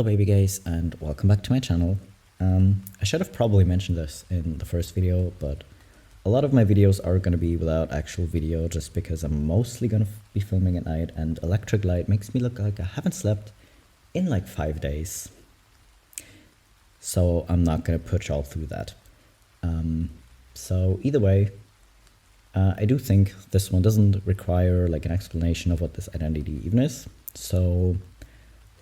Hello baby guys and welcome back to my channel. I should have probably mentioned this in the first video, but a lot of my videos are going to be without actual video just because I'm mostly going to be filming at night and electric light makes me look like I haven't slept in like 5 days. So I'm not going to put y'all through that. So either way, I do think this one doesn't require like an explanation of what this identity even is. So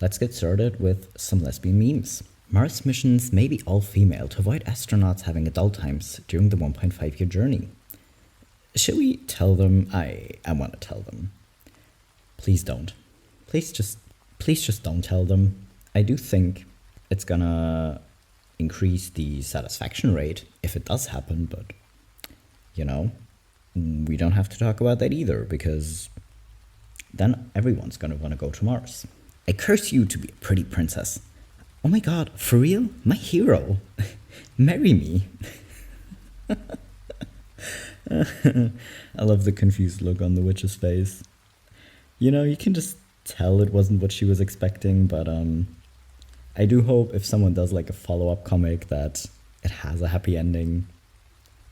let's get started with some lesbian memes. Mars missions may be all female to avoid astronauts having adult times during the 1.5-year journey. Should we tell them? I want to tell them. Please don't. Please just don't tell them. I do think it's gonna increase the satisfaction rate if it does happen, but you know, we don't have to talk about that either because then everyone's gonna want to go to Mars. I curse you to be a pretty princess. Oh my god, for real? My hero. Marry me. I love the confused look on the witch's face. You know, you can just tell it wasn't what she was expecting, but I do hope if someone does like a follow-up comic that it has a happy ending.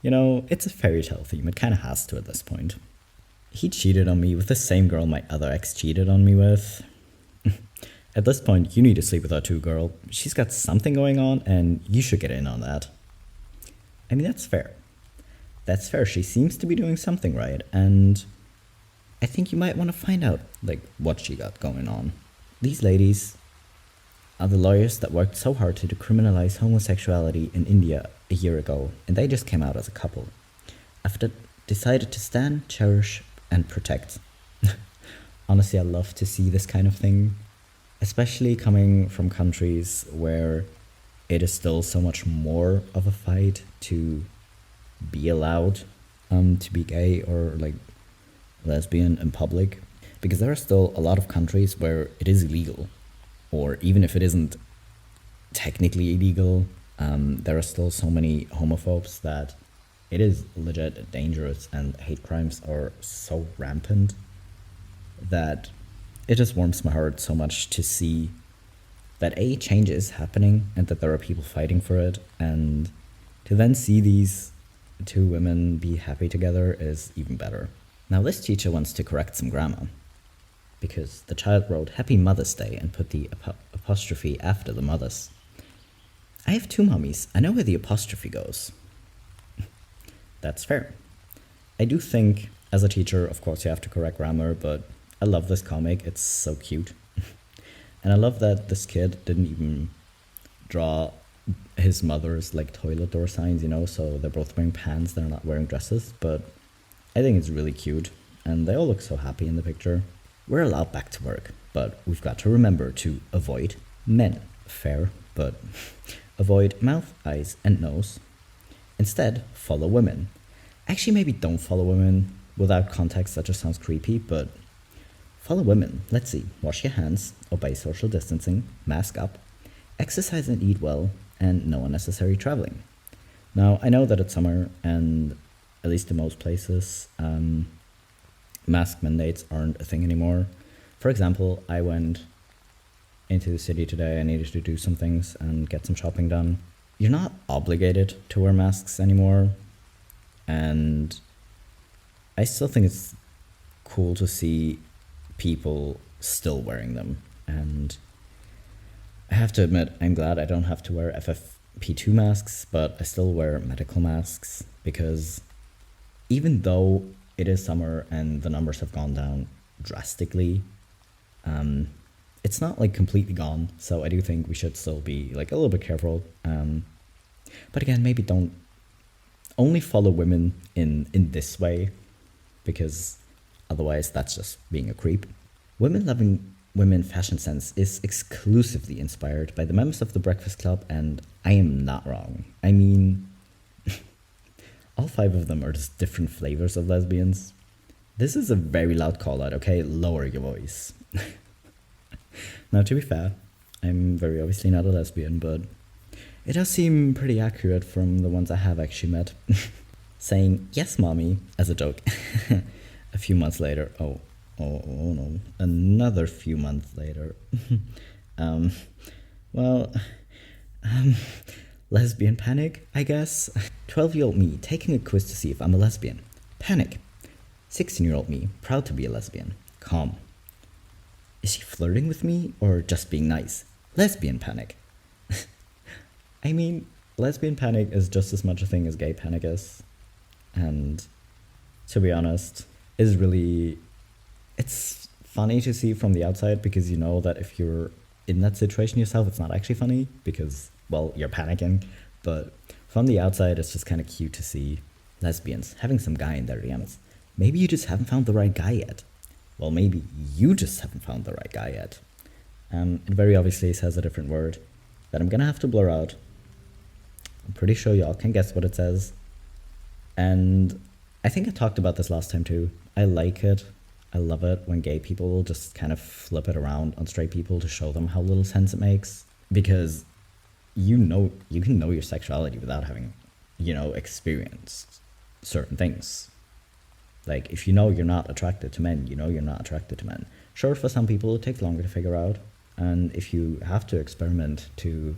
You know, it's a fairy tale theme, it kind of has to at this point. He cheated on me with the same girl my other ex cheated on me with. At this point, you need to sleep with her too, girl. She's got something going on, and you should get in on that. I mean, that's fair. That's fair. She seems to be doing something right, and I think you might want to find out, like, what she got going on. These ladies are the lawyers that worked so hard to decriminalize homosexuality in India a year ago, and they just came out as a couple. After decided to stand, cherish, and protect. Honestly, I love to see this kind of thing. Especially coming from countries where it is still so much more of a fight to be allowed to be gay or like lesbian in public, because there are still a lot of countries where it is illegal, or even if it isn't technically illegal, there are still so many homophobes that it is legit dangerous, and hate crimes are so rampant that it just warms my heart so much to see that change is happening and that there are people fighting for it, and to then see these two women be happy together is even better. Now this teacher wants to correct some grammar because the child wrote Happy Mother's Day and put the apostrophe after the mothers. I have two mummies. I know where the apostrophe goes. That's fair. I do think as a teacher, of course, you have to correct grammar, but I love this comic, it's so cute. And I love that this kid didn't even draw his mother's like toilet door signs, you know, so they're both wearing pants, they're not wearing dresses, but I think it's really cute, and they all look so happy in the picture. We're allowed back to work, but we've got to remember to avoid men. Fair, but avoid mouth, eyes, and nose. Instead, follow women. Actually, maybe don't follow women. Without context, that just sounds creepy, but follow women. Let's see. Wash your hands, obey social distancing, mask up, exercise and eat well, and no unnecessary traveling. Now, I know that it's summer, and at least in most places, mask mandates aren't a thing anymore. For example, I went into the city today. I needed to do some things and get some shopping done. You're not obligated to wear masks anymore, and I still think it's cool to see people still wearing them, and I have to admit I'm glad I don't have to wear FFP2 masks, but I still wear medical masks because even though it is summer and the numbers have gone down drastically, it's not like completely gone, so I do think we should still be like a little bit careful, but again, maybe don't only follow women in this way, because otherwise, that's just being a creep. Women-loving women fashion sense is exclusively inspired by the members of the Breakfast Club, and I am not wrong. I mean, all 5 of them are just different flavors of lesbians. This is a very loud call-out, okay? Lower your voice. Now, to be fair, I'm very obviously not a lesbian, but it does seem pretty accurate from the ones I have actually met. Saying, yes, mommy, as a joke. A few months later, oh no, another few months later, Well, um, lesbian panic, I guess. 12-year-old me taking a quiz to see if I'm a lesbian. Panic. 16-year-old me, proud to be a lesbian. Calm. Is she flirting with me or just being nice? Lesbian panic. I mean, lesbian panic is just as much a thing as gay panic is. And to be honest, it's funny to see from the outside because you know that if you're in that situation yourself, it's not actually funny because, well, you're panicking. But from the outside, it's just kind of cute to see lesbians having some guy in their DMs. Maybe you just haven't found the right guy yet. Well, maybe you just haven't found the right guy yet. It very obviously says a different word that I'm gonna have to blur out. I'm pretty sure y'all can guess what it says. And I think I talked about this last time too. I like it. I love it when gay people will just kind of flip it around on straight people to show them how little sense it makes. Because you can know your sexuality without having, experienced certain things. Like, if you know you're not attracted to men, you know you're not attracted to men. Sure, for some people it takes longer to figure out. And if you have to experiment to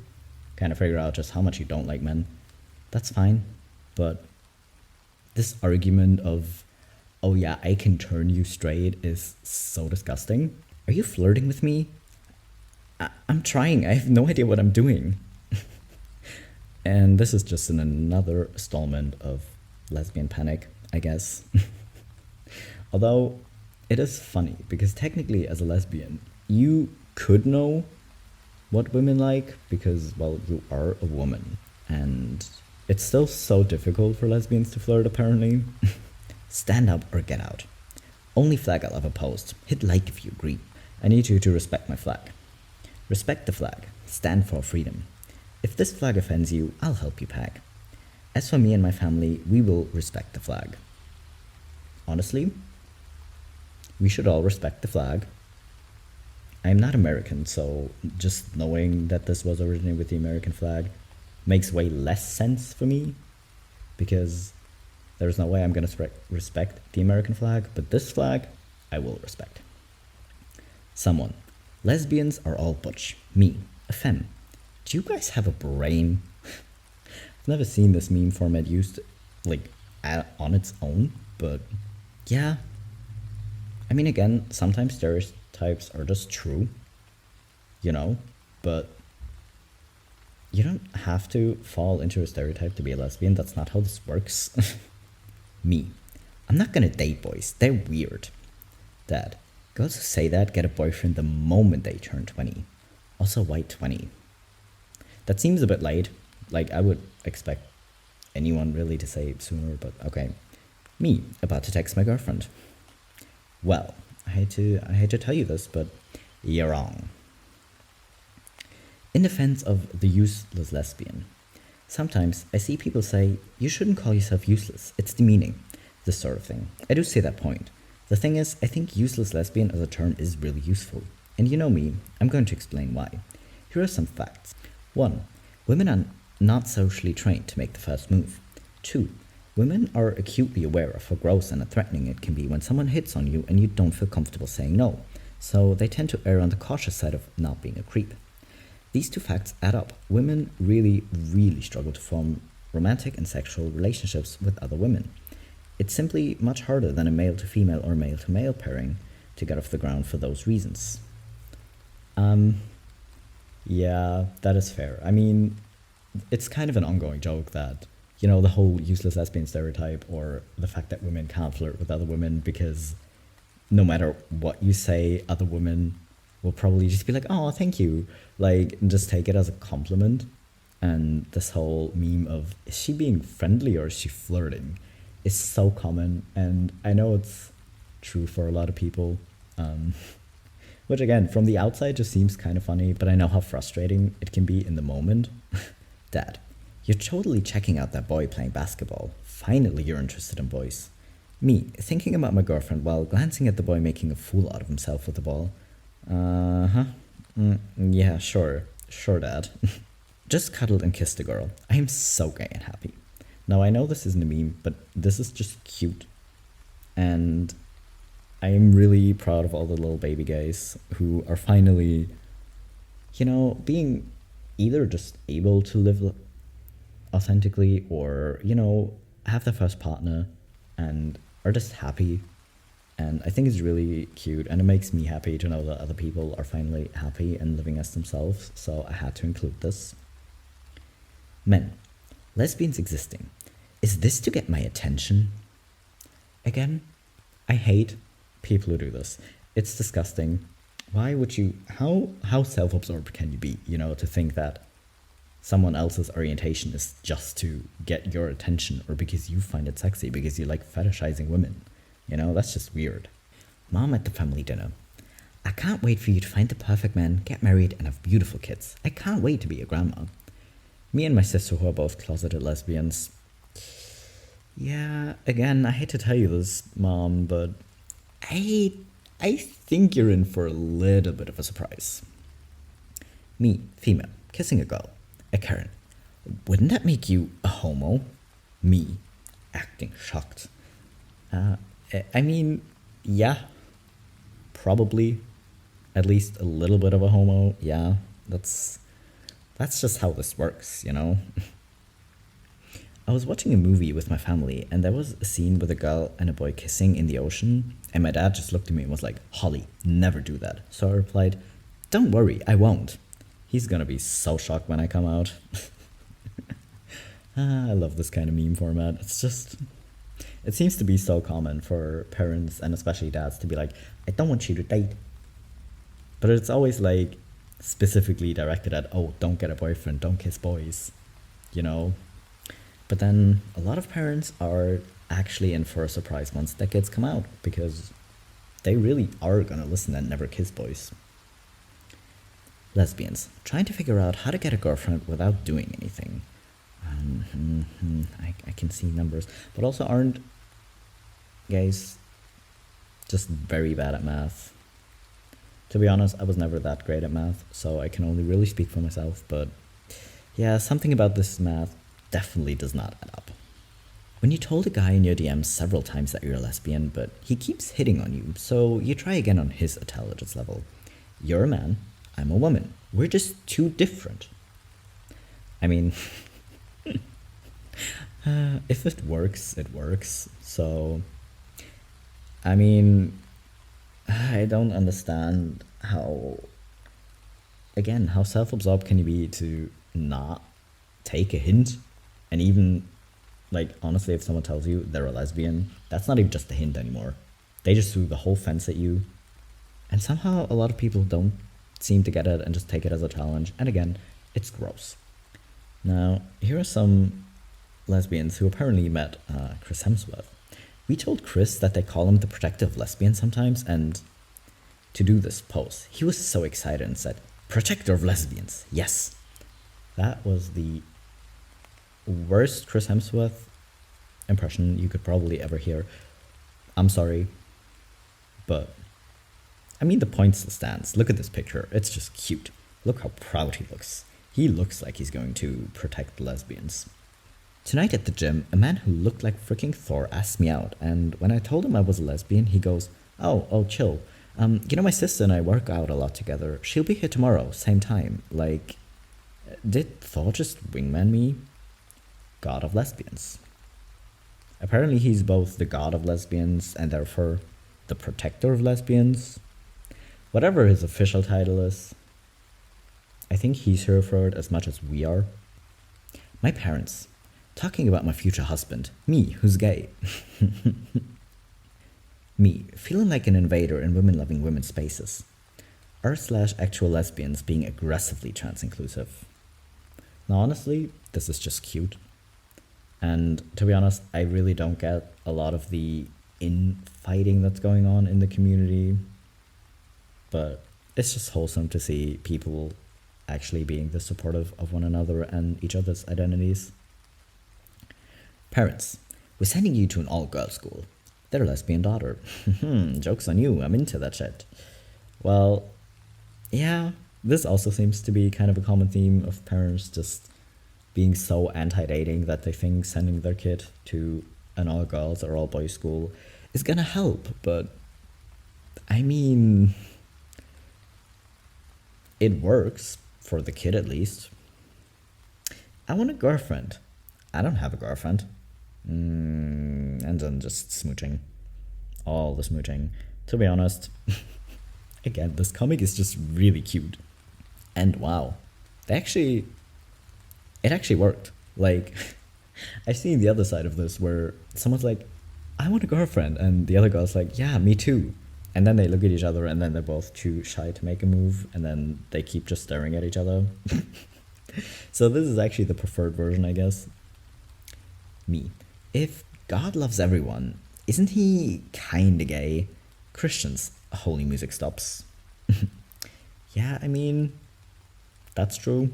kind of figure out just how much you don't like men, that's fine. But this argument of, oh yeah, I can turn you straight is so disgusting. Are you flirting with me? I'm trying. I have no idea what I'm doing. And this is just another installment of lesbian panic, I guess. Although it is funny because technically as a lesbian, you could know what women like because, well, you are a woman. And it's still so difficult for lesbians to flirt, apparently. Stand up or get out. Only flag I'll ever post. Hit like if you agree. I need you to respect my flag. Respect the flag. Stand for freedom. If this flag offends you, I'll help you pack. As for me and my family, we will respect the flag. Honestly, we should all respect the flag. I'm not American, so just knowing that this was originated with the American flag makes way less sense for me because there's no way I'm going to respect the American flag, but this flag, I will respect. Someone. Lesbians are all butch. Me. A femme. Do you guys have a brain? I've never seen this meme format used, on its own, but yeah. I mean, again, sometimes stereotypes are just true, but you don't have to fall into a stereotype to be a lesbian. That's not how this works. Me. I'm not gonna date boys. They're weird. Dad. Girls who say that get a boyfriend the moment they turn 20. Also white 20. That seems a bit late. I would expect anyone really to say sooner, but okay. Me. About to text my girlfriend. Well, I hate to tell you this, but you're wrong. In defense of the useless lesbian, sometimes I see people say, you shouldn't call yourself useless, it's demeaning, this sort of thing. I do see that point. The thing is, I think useless lesbian as a term is really useful. And you know me, I'm going to explain why. Here are some facts. 1. Women are not socially trained to make the first move. 2. Women are acutely aware of how gross and threatening it can be when someone hits on you and you don't feel comfortable saying no. So they tend to err on the cautious side of not being a creep. These two facts add up. Women really, really struggle to form romantic and sexual relationships with other women. It's simply much harder than a male-to-female or male-to-male pairing to get off the ground for those reasons. Yeah, that is fair. I mean, it's kind of an ongoing joke that, the whole useless lesbian stereotype or the fact that women can't flirt with other women because no matter what you say, other women will probably just be like, oh, thank you. Just take it as a compliment. And this whole meme of, is she being friendly or is she flirting? Is so common. And I know it's true for a lot of people. Which again, from the outside just seems kind of funny, but I know how frustrating it can be in the moment. Dad, you're totally checking out that boy playing basketball. Finally, you're interested in boys. Me, thinking about my girlfriend while glancing at the boy making a fool out of himself with the ball. Yeah, sure, Dad. Just cuddled and kissed the girl. I am so gay and happy. Now, I know this isn't a meme, but this is just cute. And I am really proud of all the little baby gays who are finally, being either just able to live authentically or, have their first partner and are just happy. And I think it's really cute, and it makes me happy to know that other people are finally happy and living as themselves, so I had to include this. Men. Lesbians existing. Is this to get my attention? Again, I hate people who do this. It's disgusting. Why would you, how self-absorbed can you be, to think that someone else's orientation is just to get your attention or because you find it sexy, because you like fetishizing women. That's just weird. Mom at the family dinner. I can't wait for you to find the perfect man, get married, and have beautiful kids. I can't wait to be a grandma. Me and my sister, who are both closeted lesbians. Yeah, again, I hate to tell you this, Mom, but I think you're in for a little bit of a surprise. Me, female, kissing a girl. A Karen. Wouldn't that make you a homo? Me, acting shocked. I mean, yeah, probably at least a little bit of a homo. Yeah, that's just how this works, I was watching a movie with my family, and there was a scene with a girl and a boy kissing in the ocean, and my dad just looked at me and was like, Holly, never do that. So I replied, don't worry, I won't. He's gonna be so shocked when I come out. I love this kind of meme format. It seems to be so common for parents and especially dads to be like, I don't want you to date. But it's always like specifically directed at, oh, don't get a boyfriend, don't kiss boys, But then a lot of parents are actually in for a surprise once their kids come out, because they really are gonna listen and never kiss boys. Lesbians, trying to figure out how to get a girlfriend without doing anything. I can see numbers, but also aren't guys just very bad at math? To be honest, I was never that great at math, so I can only really speak for myself, but yeah, something about this math definitely does not add up. When you told a guy in your DMs several times that you're a lesbian, but he keeps hitting on you, so you try again on his intelligence level. You're a man, I'm a woman. We're just too different. I mean, if it works, it works. So, I mean, I don't understand how self-absorbed can you be to not take a hint? And even, like, honestly, if someone tells you they're a lesbian, that's not even just a hint anymore. They just threw the whole fence at you. And somehow a lot of people don't seem to get it and just take it as a challenge. And again, it's gross. Now, here are some lesbians who apparently met Chris Hemsworth. We told Chris that they call him the protective lesbian sometimes, and to do this pose, he was so excited and said, protector of lesbians, yes. That was the worst Chris Hemsworth impression you could probably ever hear. I'm sorry, but I mean, the point still stands. Look at this picture. It's just cute. Look how proud he looks. He looks like he's going to protect lesbians. Tonight at the gym, a man who looked like freaking Thor asked me out, and when I told him I was a lesbian, he goes, oh, chill. My sister and I work out a lot together. She'll be here tomorrow, same time. Like, did Thor just wingman me? God of lesbians. Apparently he's both the god of lesbians and therefore the protector of lesbians. Whatever his official title is, I think he's here for it as much as we are. My parents, talking about my future husband, me, who's gay. Me, feeling like an invader in women-loving women's spaces. R/actual lesbians being aggressively trans-inclusive. Now honestly, this is just cute. And to be honest, I really don't get a lot of the infighting that's going on in the community. But it's just wholesome to see people actually being this supportive of one another and each other's identities. Parents, we're sending you to an all-girls school. They're a lesbian daughter. Joke's on you, I'm into that shit. Well, yeah, this also seems to be kind of a common theme of parents just being so anti-dating that they think sending their kid to an all-girls or all-boys school is gonna help. But, I mean, it works, for the kid at least. I want a girlfriend. I don't have a girlfriend. And then just smooching. All the smooching. To be honest, again, this comic is just really cute. And wow, it actually worked. Like, I've seen the other side of this where someone's like, I want a girlfriend. And the other girl's like, yeah, me too. And then they look at each other and then they're both too shy to make a move. And then they keep just staring at each other. So this is actually the preferred version, I guess. Me. If God loves everyone, isn't he kinda gay? Christians, holy music stops. Yeah, I mean, that's true.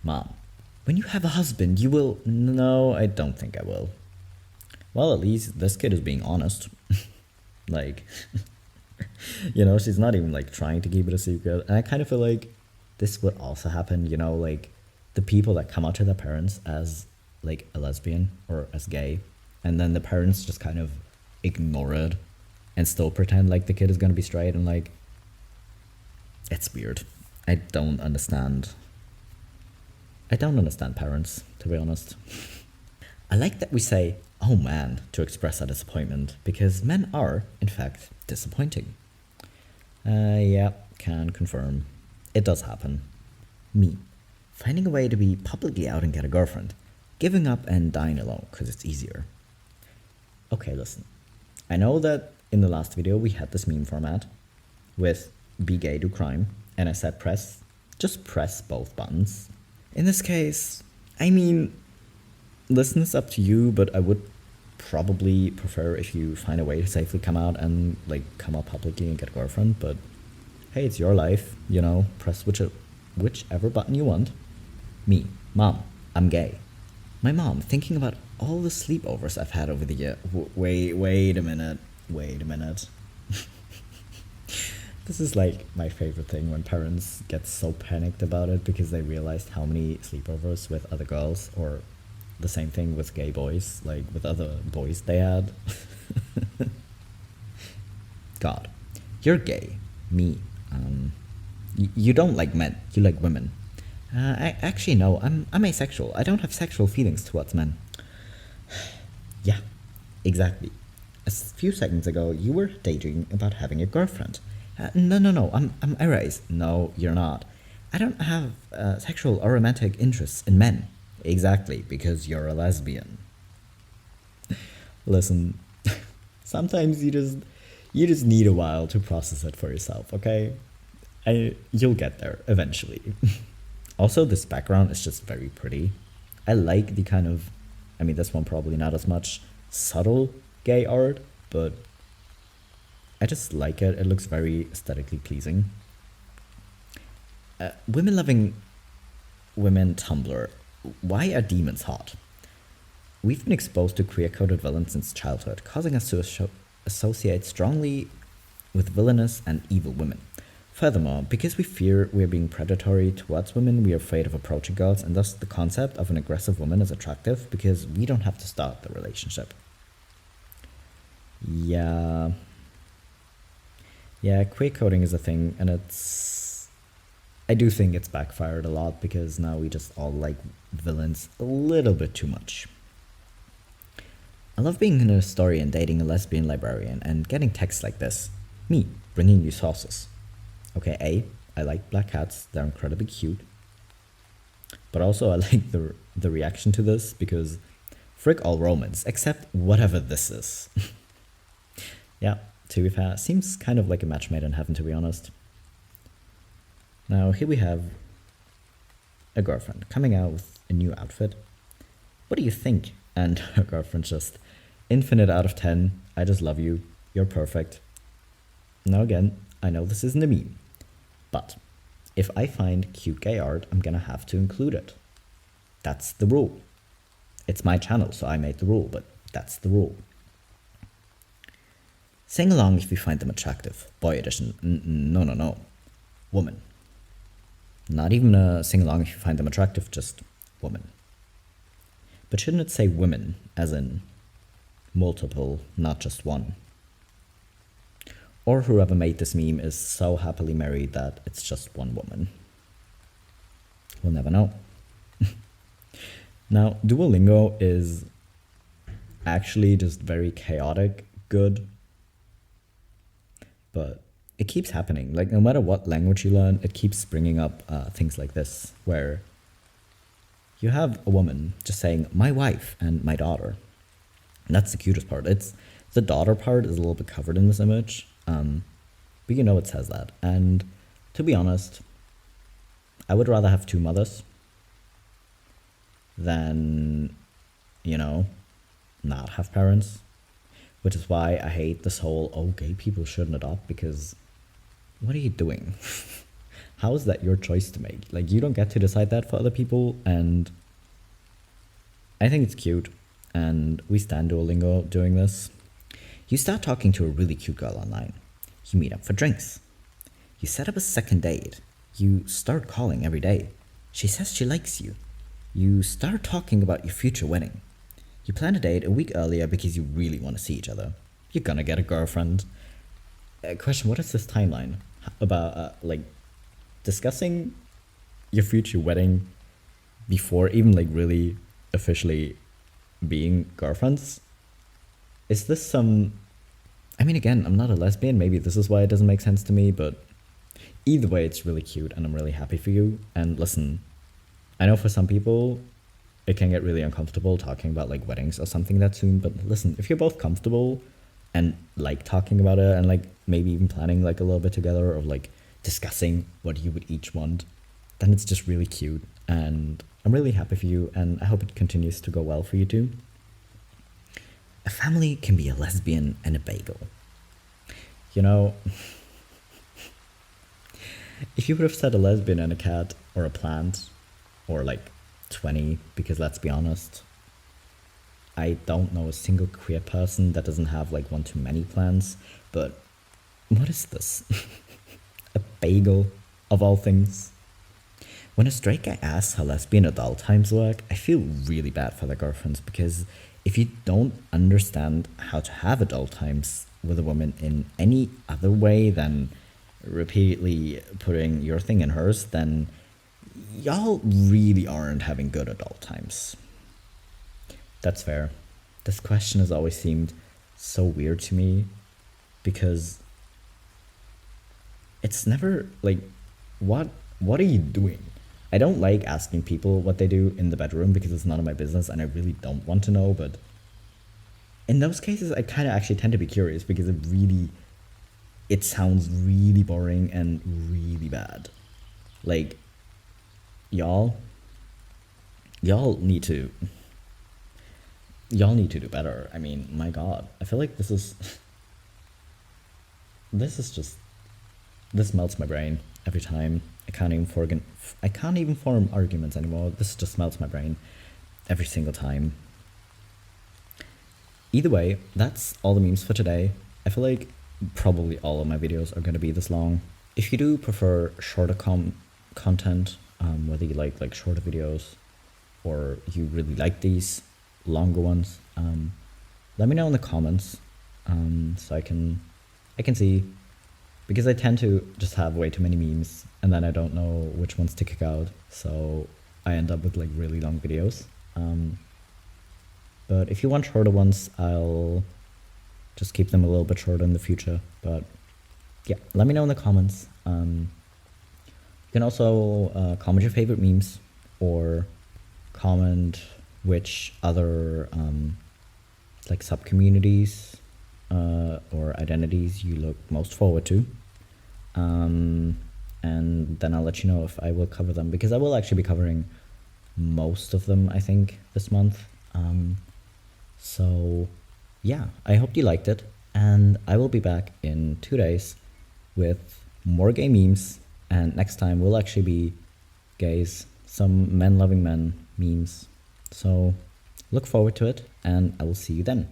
Mom, when you have a husband, you will... No, I don't think I will. Well, at least this kid is being honest. Like, you know, she's not even like trying to keep it a secret. And I kind of feel like this would also happen, you know, like the people that come out to their parents as like a lesbian or as gay, and then the parents just kind of ignore it and still pretend like the kid is going to be straight, and like, it's weird. I don't understand parents, to be honest. I like that we say, oh man, to express our disappointment, because men are, in fact, disappointing. Yeah, can confirm. It does happen. Me. Finding a way to be publicly out and get a girlfriend. Giving up and dying alone, because it's easier. Okay, listen. I know that in the last video we had this meme format with be gay, do crime, and I said just press both buttons. In this case, I mean, listen, it's up to you, but I would probably prefer if you find a way to safely come out and like come out publicly and get a girlfriend, but hey, it's your life, you know, press whichever button you want. Me, Mom, I'm gay. My mom, thinking about all the sleepovers I've had over the year. Wait a minute. This is like my favorite thing when parents get so panicked about it because they realized how many sleepovers with other girls, or the same thing with gay boys, like with other boys they had. God, you're gay. Me, you don't like men, you like women. Actually, no, I'm asexual. I don't have sexual feelings towards men. Yeah, exactly. A few seconds ago, you were daydreaming about having a girlfriend. No, I'm erased. No, you're not. I don't have sexual or romantic interests in men. Exactly, because you're a lesbian. Listen, sometimes you just need a while to process it for yourself, okay? You'll get there eventually. Also, this background is just very pretty. I like the kind of, I mean, this one probably not as much, subtle gay art, but I just like it. It looks very aesthetically pleasing. Women loving women Tumblr. Why are demons hot? We've been exposed to queer-coded villains since childhood, causing us to associate strongly with villainous and evil women. Furthermore, because we fear we're being predatory towards women, we are afraid of approaching girls, and thus the concept of an aggressive woman is attractive because we don't have to start the relationship. Yeah, queer coding is a thing, and I do think it's backfired a lot because now we just all like villains a little bit too much. I love being in a story and dating a lesbian librarian and getting texts like this. Me, bringing you sauces. Okay, I like black cats, they're incredibly cute. But also I like the reaction to this because frick all romance, except whatever this is. Yeah, to be fair, seems kind of like a match made in heaven, to be honest. Now here we have a girlfriend coming out with a new outfit. What do you think? And her girlfriend just, infinite out of 10, I just love you, you're perfect. Now again, I know this isn't a meme, but if I find cute gay art, I'm gonna have to include it. That's the rule. It's my channel, so I made the rule, but that's the rule. Sing along if you find them attractive. Boy edition. No. Woman. Not even a sing along if you find them attractive, just woman. But shouldn't it say women, as in multiple, not just one? Or whoever made this meme is so happily married that it's just one woman. We'll never know. Now, Duolingo is actually just very chaotic good, but it keeps happening. Like, no matter what language you learn, it keeps bringing up things like this, where you have a woman just saying, my wife and my daughter. And that's the cutest part. It's the daughter part is a little bit covered in this image, but you know it says that. And to be honest, I would rather have two mothers than, you know, not have parents. Which is why I hate this whole, oh, gay people shouldn't adopt, because what are you doing? How is that your choice to make? Like, you don't get to decide that for other people, and I think it's cute, and we stand Duolingo doing this. You start talking to a really cute girl online. You meet up for drinks. You set up a second date. You start calling every day. She says she likes you. You start talking about your future wedding. You plan a date a week earlier because you really want to see each other. You're gonna get a girlfriend. Question, what is this timeline? About, like, discussing your future wedding before even, like, really officially being girlfriends? Is this some... I mean, again, I'm not a lesbian. Maybe this is why it doesn't make sense to me, but either way, it's really cute, and I'm really happy for you. And listen, I know for some people, it can get really uncomfortable talking about, like, weddings or something that soon, but listen, if you're both comfortable and like talking about it and, like, maybe even planning, like, a little bit together, or, like, discussing what you would each want, then it's just really cute, and I'm really happy for you, and I hope it continues to go well for you too. A family can be a lesbian and a bagel. You know, if you would have said a lesbian and a cat, or a plant, or, like, 20, because let's be honest, I don't know a single queer person that doesn't have, like, one too many plans, but what is this? A bagel, of all things. When a straight guy asks how lesbian adult times work, I feel really bad for their girlfriends, because if you don't understand how to have adult times with a woman in any other way than repeatedly putting your thing in hers, then y'all really aren't having good adult times. That's fair. This question has always seemed so weird to me, because it's never like, what are you doing? I don't like asking people what they do in the bedroom, because it's none of my business and I really don't want to know, but in those cases I kind of actually tend to be curious, because it sounds really boring and really bad. Like, y'all need to do better. I mean, my god, I feel like this melts my brain every time. I can't even form arguments anymore. This just melts my brain every single time. Either way, that's all the memes for today. I feel like probably all of my videos are going to be this long. If you do prefer shorter content, whether you like shorter videos, or you really like these longer ones, let me know in the comments, so I can see, because I tend to just have way too many memes, and then I don't know which ones to kick out, so I end up with, like, really long videos. But if you want shorter ones, I'll just keep them a little bit shorter in the future. But yeah, let me know in the comments. You can also comment your favorite memes, or comment which other like sub-communities or identities you look most forward to. And then I'll let you know if I will cover them, because I will actually be covering most of them, I think, this month. So yeah, I hope you liked it, and I will be back in 2 days with more gay memes, and next time will actually be gays, some men loving men memes. So look forward to it, and I will see you then.